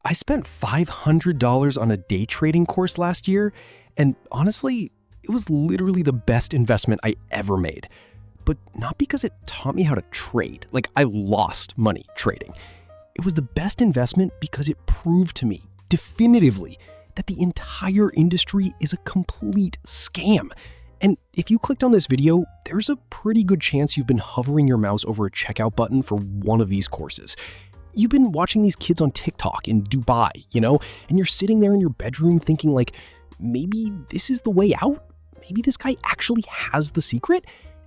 I spent $500 on a day trading course last year, and honestly, it was literally the best investment I ever made. But not because it taught me how to trade. Like, I lost money trading. It was the best investment because it proved to me, definitively, that the entire industry is a complete scam. And if you clicked on this video, there's a pretty good chance you've been hovering your mouse over a checkout button for one of these courses. You've been watching these kids on TikTok in Dubai, and you're sitting there in your bedroom thinking like, maybe this is the way out? Maybe this guy actually has the secret?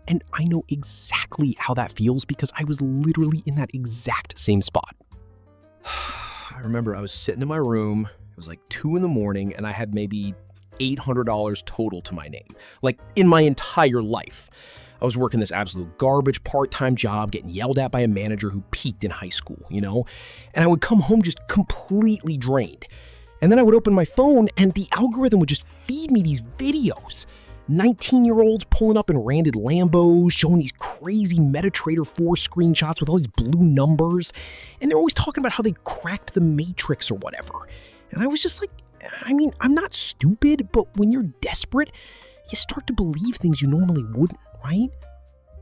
And I know exactly how that feels because I was literally in that exact same spot. I remember I was sitting in my room, it was like 2 a.m, and I had maybe $800 total to my name, like in my entire life. I was working this absolute garbage part-time job, getting yelled at by a manager who peaked in high school, And I would come home just completely drained. And then I would open my phone and the algorithm would just feed me these videos. 19-year-olds pulling up in ranted Lambos, showing these crazy MetaTrader 4 screenshots with all these blue numbers. And they're always talking about how they cracked the Matrix or whatever. And I was just like, I'm not stupid, but when you're desperate, you start to believe things you normally wouldn't, right?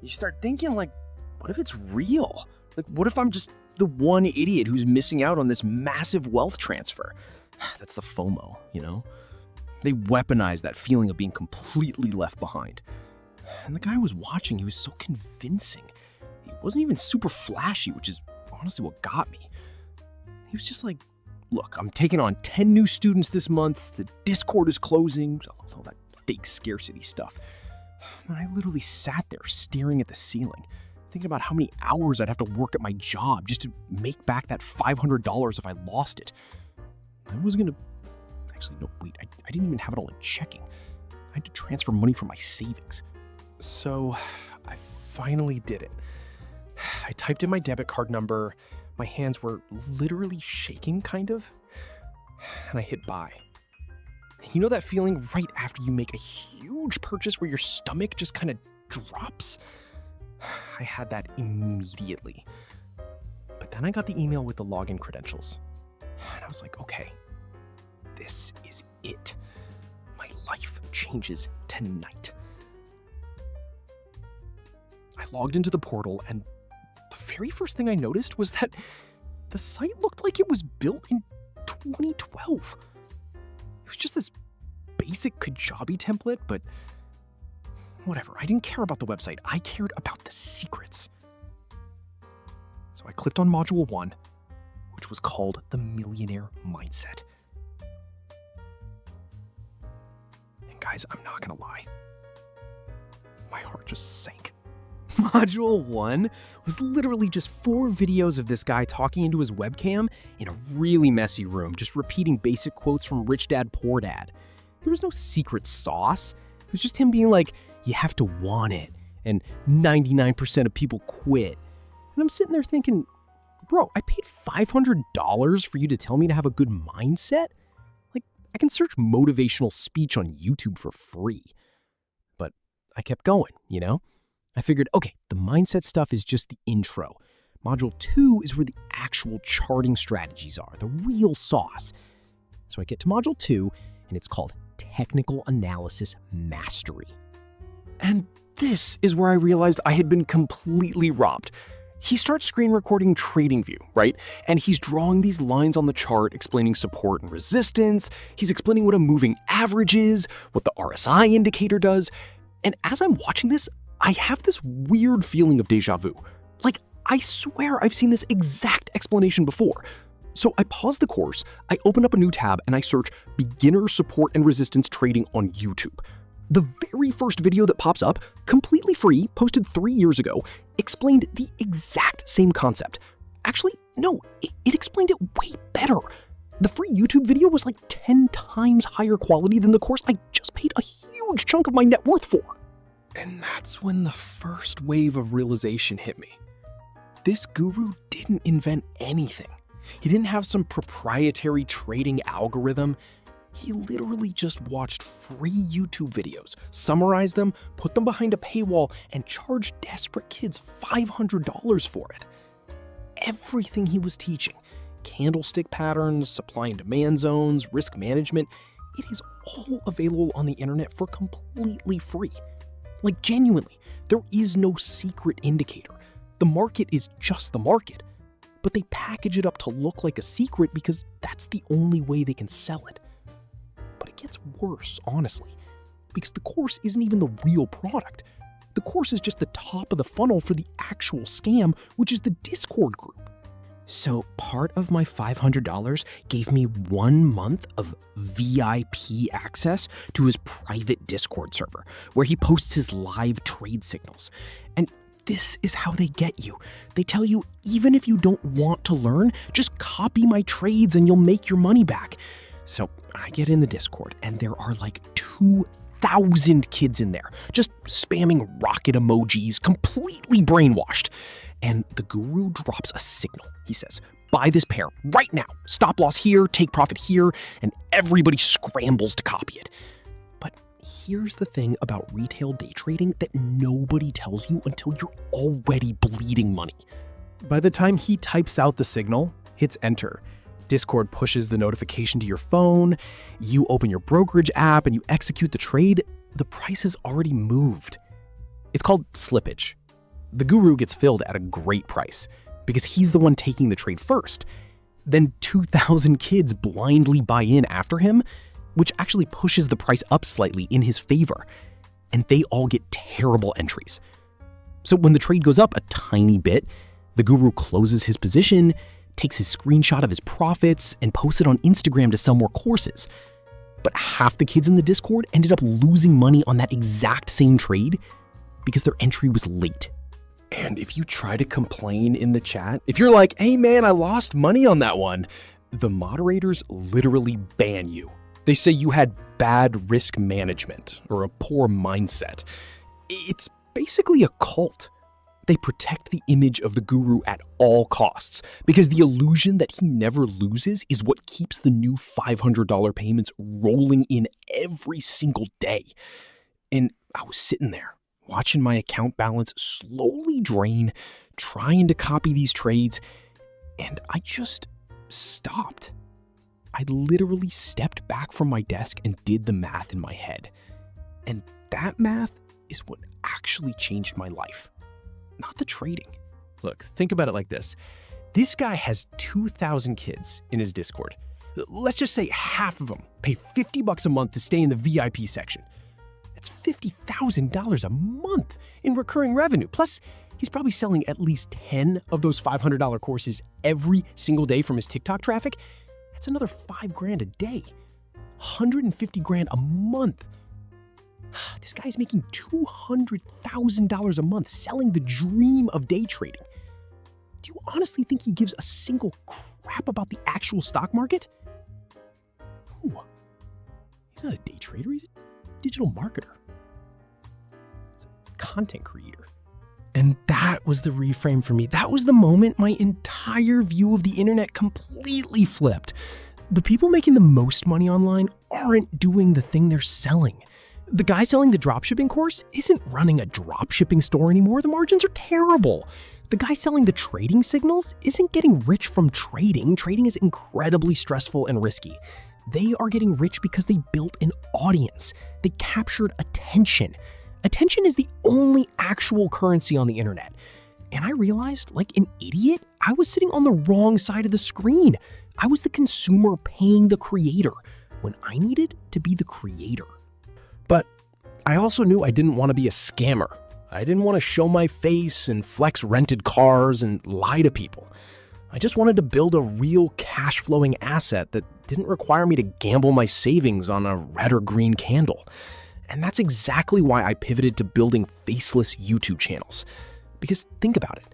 You start thinking like, what if it's real? Like, what if I'm just the one idiot who's missing out on this massive wealth transfer? That's the FOMO, They weaponize that feeling of being completely left behind. And the guy I was watching, he was so convincing. He wasn't even super flashy, which is honestly what got me. He was just like, look, I'm taking on 10 new students this month. The Discord is closing. All that fake scarcity stuff. And I literally sat there staring at the ceiling, thinking about how many hours I'd have to work at my job just to make back that $500 if I lost it. I wasn't going to... Actually, no, wait, I didn't even have it all in checking. I had to transfer money from my savings. So I finally did it. I typed in my debit card number. My hands were literally shaking, kind of. And I hit buy. You know that feeling right after you make a huge purchase where your stomach just kind of drops? I had that immediately. But then I got the email with the login credentials. And I was like, okay, this is it. My life changes tonight. I logged into the portal, and the very first thing I noticed was that the site looked like it was built in 2012. It was just this basic Kajabi template, but whatever. I didn't care about the website. I cared about the secrets. So I clicked on Module 1, which was called the Millionaire Mindset. And guys, I'm not gonna lie. My heart just sank. Module 1 was literally just 4 videos of this guy talking into his webcam in a really messy room, just repeating basic quotes from Rich Dad, Poor Dad. There was no secret sauce. It was just him being like, you have to want it, and 99% of people quit. And I'm sitting there thinking, bro, I paid $500 for you to tell me to have a good mindset? Like, I can search motivational speech on YouTube for free. But I kept going, I figured, okay, the mindset stuff is just the intro. Module 2 is where the actual charting strategies are, the real sauce. So I get to Module 2, and it's called Technical Analysis Mastery. And this is where I realized I had been completely robbed. He starts screen recording TradingView, right? And he's drawing these lines on the chart explaining support and resistance. He's explaining what a moving average is, what the RSI indicator does. And as I'm watching this, I have this weird feeling of deja vu. Like, I swear I've seen this exact explanation before. So I pause the course, I open up a new tab, and I search beginner support and resistance trading on YouTube. The very first video that pops up, completely free, posted 3 years ago, explained the exact same concept. Actually, no, it explained it way better. The free YouTube video was like 10 times higher quality than the course I just paid a huge chunk of my net worth for. And that's when the first wave of realization hit me. This guru didn't invent anything. He didn't have some proprietary trading algorithm. He literally just watched free YouTube videos, summarized them, put them behind a paywall, and charged desperate kids $500 for it. Everything he was teaching, candlestick patterns, supply and demand zones, risk management. It is all available on the internet for completely free. Like, genuinely, there is no secret indicator. The market is just the market. But they package it up to look like a secret because that's the only way they can sell it. But it gets worse, honestly, because the course isn't even the real product. The course is just the top of the funnel for the actual scam, which is the Discord group. So part of my $500 gave me 1 month of VIP access to his private Discord server, where he posts his live trade signals. And this is how they get you. They tell you, even if you don't want to learn, just copy my trades and you'll make your money back. So I get in the Discord, and there are like 2,000 kids in there, just spamming rocket emojis, completely brainwashed. And the guru drops a signal. He says, buy this pair right now. Stop loss here, take profit here, and everybody scrambles to copy it. But here's the thing about retail day trading that nobody tells you until you're already bleeding money. By the time he types out the signal, hits enter, Discord pushes the notification to your phone, you open your brokerage app and you execute the trade, the price has already moved. It's called slippage. The guru gets filled at a great price because he's the one taking the trade first. Then 2,000 kids blindly buy in after him, which actually pushes the price up slightly in his favor. And they all get terrible entries. So when the trade goes up a tiny bit, the guru closes his position, takes his screenshot of his profits, and posts it on Instagram to sell more courses. But half the kids in the Discord ended up losing money on that exact same trade because their entry was late. And if you try to complain in the chat, if you're like, hey man, I lost money on that one, the moderators literally ban you. They say you had bad risk management or a poor mindset. It's basically a cult. They protect the image of the guru at all costs because the illusion that he never loses is what keeps the new $500 payments rolling in every single day. And I was sitting there, watching my account balance slowly drain, trying to copy these trades, and I just stopped. I literally stepped back from my desk and did the math in my head. And that math is what actually changed my life, not the trading. Look, think about it like this. This guy has 2,000 kids in his Discord. Let's just say half of them pay $50 a month to stay in the VIP section. That's $50,000 a month in recurring revenue. Plus, he's probably selling at least 10 of those $500 courses every single day from his TikTok traffic. That's another $5,000 a day, $150,000 a month. This guy's making $200,000 a month selling the dream of day trading. Do you honestly think he gives a single crap about the actual stock market? Ooh, he's not a day trader, he's a digital marketer. He's a content creator. And that was the reframe for me. That was the moment my entire view of the internet completely flipped. The people making the most money online aren't doing the thing they're selling. The guy selling the dropshipping course isn't running a dropshipping store anymore. The margins are terrible. The guy selling the trading signals isn't getting rich from trading. Trading is incredibly stressful and risky. They are getting rich because they built an audience. They captured attention. Attention is the only actual currency on the internet. And I realized, like an idiot, I was sitting on the wrong side of the screen. I was the consumer paying the creator when I needed to be the creator. But I also knew I didn't want to be a scammer. I didn't want to show my face and flex rented cars and lie to people. I just wanted to build a real cash-flowing asset that didn't require me to gamble my savings on a red or green candle. And that's exactly why I pivoted to building faceless YouTube channels. Because think about it.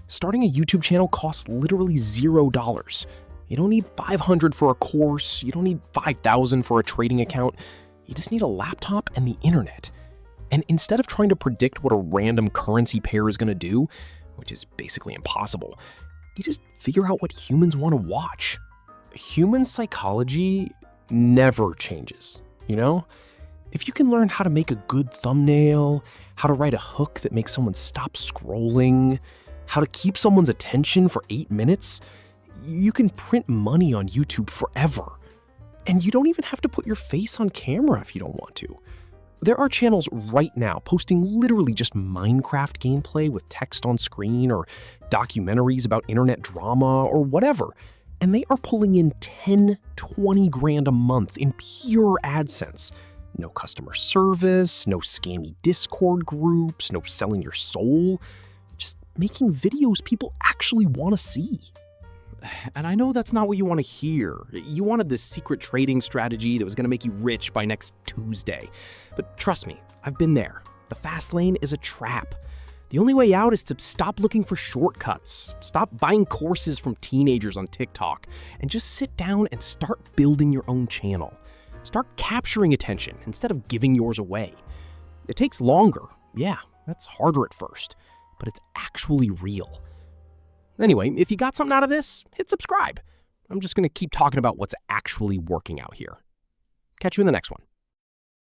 Starting a YouTube channel costs literally $0. You don't need $500 for a course. You don't need $5,000 for a trading account. You just need a laptop and the internet. And instead of trying to predict what a random currency pair is going to do, which is basically impossible, you just figure out what humans want to watch. Human psychology never changes, you know? If you can learn how to make a good thumbnail, how to write a hook that makes someone stop scrolling, how to keep someone's attention for 8 minutes, You can print money on YouTube forever. And you don't even have to put your face on camera if you don't want to. There are channels right now posting literally just Minecraft gameplay with text on screen or documentaries about internet drama or whatever. And they are pulling in 10, 20 grand a month in pure AdSense. No customer service, no scammy Discord groups, no selling your soul. Just making videos people actually want to see. And I know that's not what you want to hear. You wanted this secret trading strategy that was going to make you rich by next Tuesday. But trust me, I've been there. The fast lane is a trap. The only way out is to stop looking for shortcuts, stop buying courses from teenagers on TikTok, and just sit down and start building your own channel. Start capturing attention instead of giving yours away. It takes longer. Yeah, that's harder at first, but it's actually real. Anyway, if you got something out of this, hit subscribe. I'm just going to keep talking about what's actually working out here. Catch you in the next one.